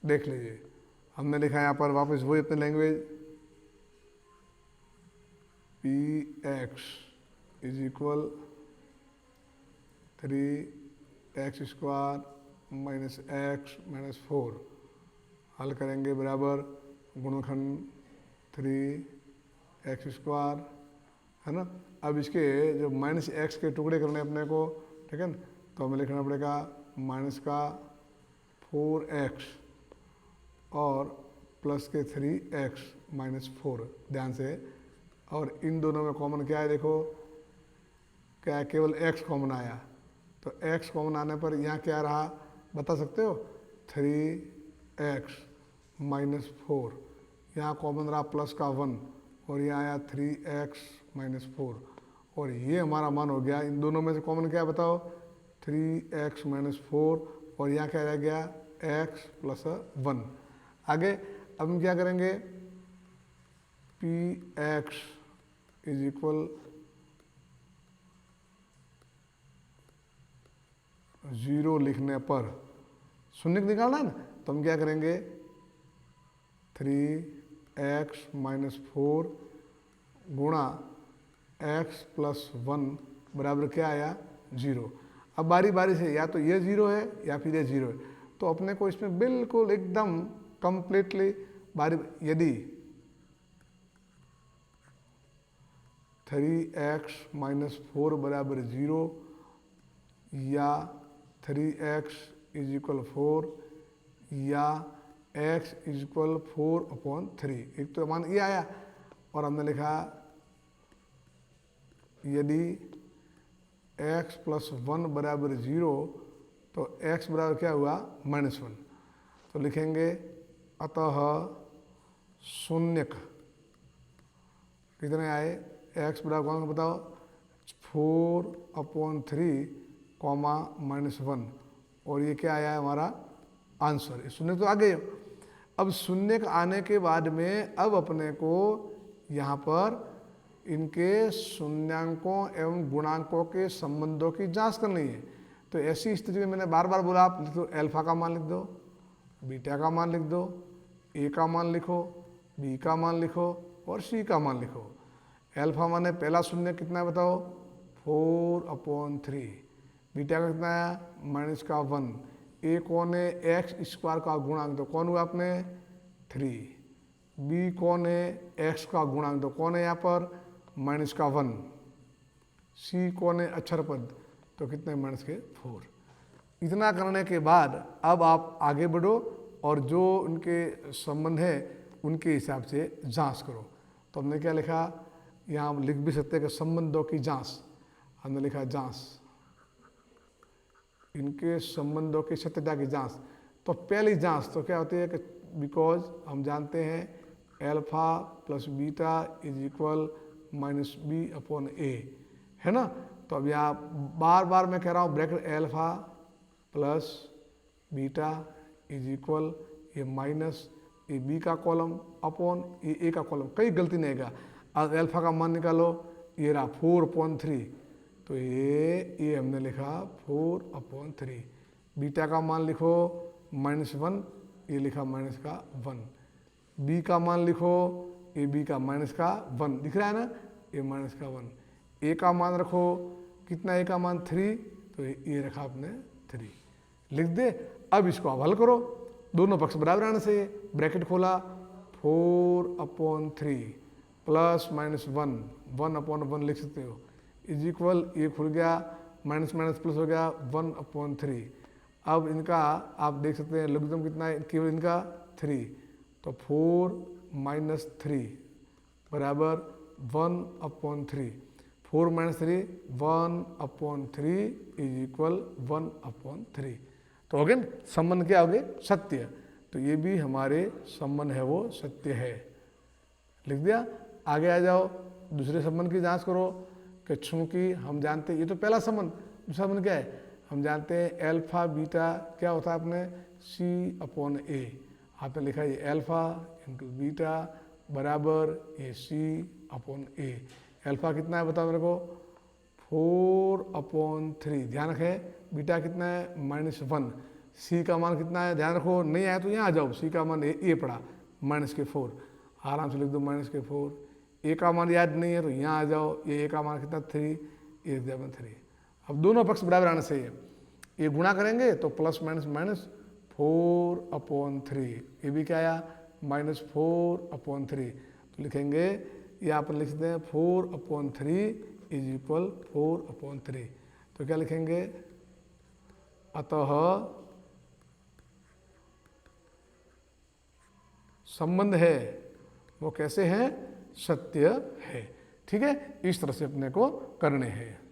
देख लीजिए, हमने लिखा है यहाँ पर वापस वही अपनी language, P x is equal 3x² minus x minus 4, हल करेंगे बराबर गुणनखंड 3x², है ना। अब इसके जो माइनस एक्स के टुकड़े करने अपने को, ठीक है ना, तो हमें लिखना पड़ेगा माइनस का 4x और प्लस के 3x माइनस 4, ध्यान से। और इन दोनों में कॉमन क्या है, देखो क्या है, केवल x कॉमन आया, तो x कॉमन आने पर यहाँ क्या रहा बता सकते हो, 3x माइनस 4, यहाँ कॉमन रहा प्लस का 1 और यहाँ आया 3x माइनस 4, और ये हमारा मान हो गया। इन दोनों में से कॉमन क्या है बताओ, 3x माइनस 4, और यहाँ क्या रह गया x प्लस 1। आगे अब हम क्या करेंगे, पी एक्स इज इक्वल 0 लिखने पर शून्य निकालना है ना, तो हम क्या करेंगे, 3x माइनस 4 गुणा x प्लस 1 बराबर क्या आया 0। अब बारी बारी से या तो ये 0 है या फिर ये 0 है, तो अपने को इसमें बिल्कुल एकदम कंप्लीटली बारी, यदि 3x माइनस 4 बराबर 0 या 3x इज इक्वल 4 या x इज इक्वल 4/3, एक तो मान ये आया, और हमने लिखा यदि x प्लस 1 बराबर 0 तो x बराबर क्या हुआ -1, तो लिखेंगे अतः शून्यक कितने आए, x बराबर कौन सा बताओ 4/3 कॉमा -1, और ये क्या आया है हमारा आंसर। शून्य तो आ गए। अब शून्य आने के बाद में अब अपने को यहाँ पर इनके शून्यांकों एवं गुणांकों के संबंधों की जांच करनी है। तो ऐसी स्थिति में मैंने बार बार बोला, आप लिख दो, अल्फा का मान लिख दो, बीटा का मान लिख दो, ए का मान लिखो, बी का मान लिखो और सी का मान लिखो। अल्फा माने पहला शून्य कितना है बताओ 4/3, बीटा का कितना है -1, ए कौन है x² का गुणांक, तो कौन हुआ आपने 3, बी कौन है x का गुणांक, तो कौन है यहाँ पर -1, सी कौन है अक्षर पद, तो कितने -4। इतना करने के बाद अब आप आगे बढ़ो और जो उनके संबंध है उनके हिसाब से जांच करो। तो हमने क्या लिखा, यहाँ हम लिख भी सकते हैं कि संबंधों की जांच, हमने लिखा जांच इनके संबंधों की सत्यता की जांच। तो पहली जांच तो क्या होती है कि बिकॉज हम जानते हैं alpha plus beta is equal -b/a, है ना। तो अब यहाँ बार बार मैं कह रहा हूँ bracket alpha plus beta is equal ये माइनस ये बी का कॉलम अपॉन ये ए का कॉलम, कहीं गलती नहीं आएगा। अब अल्फा का मान निकालो, ये रहा 4/3, तो ये हमने लिखा 4/3। बीटा का मान लिखो -1, ये लिखा -1। बी का मान लिखो, ये बी का -1 दिख रहा है ना, ये -1। ए का मान रखो, कितना ए का मान 3, तो ये रखा आपने 3, लिख दे। अब इसको आप हल करो, दोनों पक्ष बराबर आने से ब्रैकेट खोला 4/3 प्लस -1 1/1 लिख सकते हो इज इक्वल, ये खुल गया माइनस माइनस प्लस हो गया 1/3। अब इनका आप देख सकते हैं लघुत्तम कितना है, केवल इनका 3, तो 4 - 3 बराबर 1/3, 4 - 3 1/3 इज इक्वल 1/3। तो हो गए संबंध क्या हो गए सत्य, तो ये भी हमारे संबंध है वो सत्य है, लिख दिया। आगे आ जाओ, दूसरे संबंध की जांच करो कि चूंकि हम जानते हैं ये तो पहला संबंध, दूसरा संबंध क्या है, हम जानते हैं अल्फा बीटा क्या होता है अपने C/A, आपने लिखा है अल्फा इंटू बीटा बराबर ये C/A। अल्फा कितना है बताओ मेरे को 4/3, ध्यान रखें। बीटा कितना है -1, सी का मान कितना है, ध्यान रखो, नहीं आया तो यहाँ आ जाओ, सी का मान ए पड़ा -4, आराम से लिख दो -4। ए का मान याद नहीं है तो यहाँ आ जाओ, ये ए का मान कितना 3, ए 3। अब दोनों पक्ष बराबर आना चाहिए, ये गुणा करेंगे तो प्लस माइनस -4/3, ये भी क्या आया -4/3। तो लिखेंगे, यहाँ पर लिखते हैं 4/3 = 4/3। तो क्या लिखेंगे, अतः संबंध है वो कैसे है, सत्य है। ठीक है, इस तरह से अपने को करने हैं।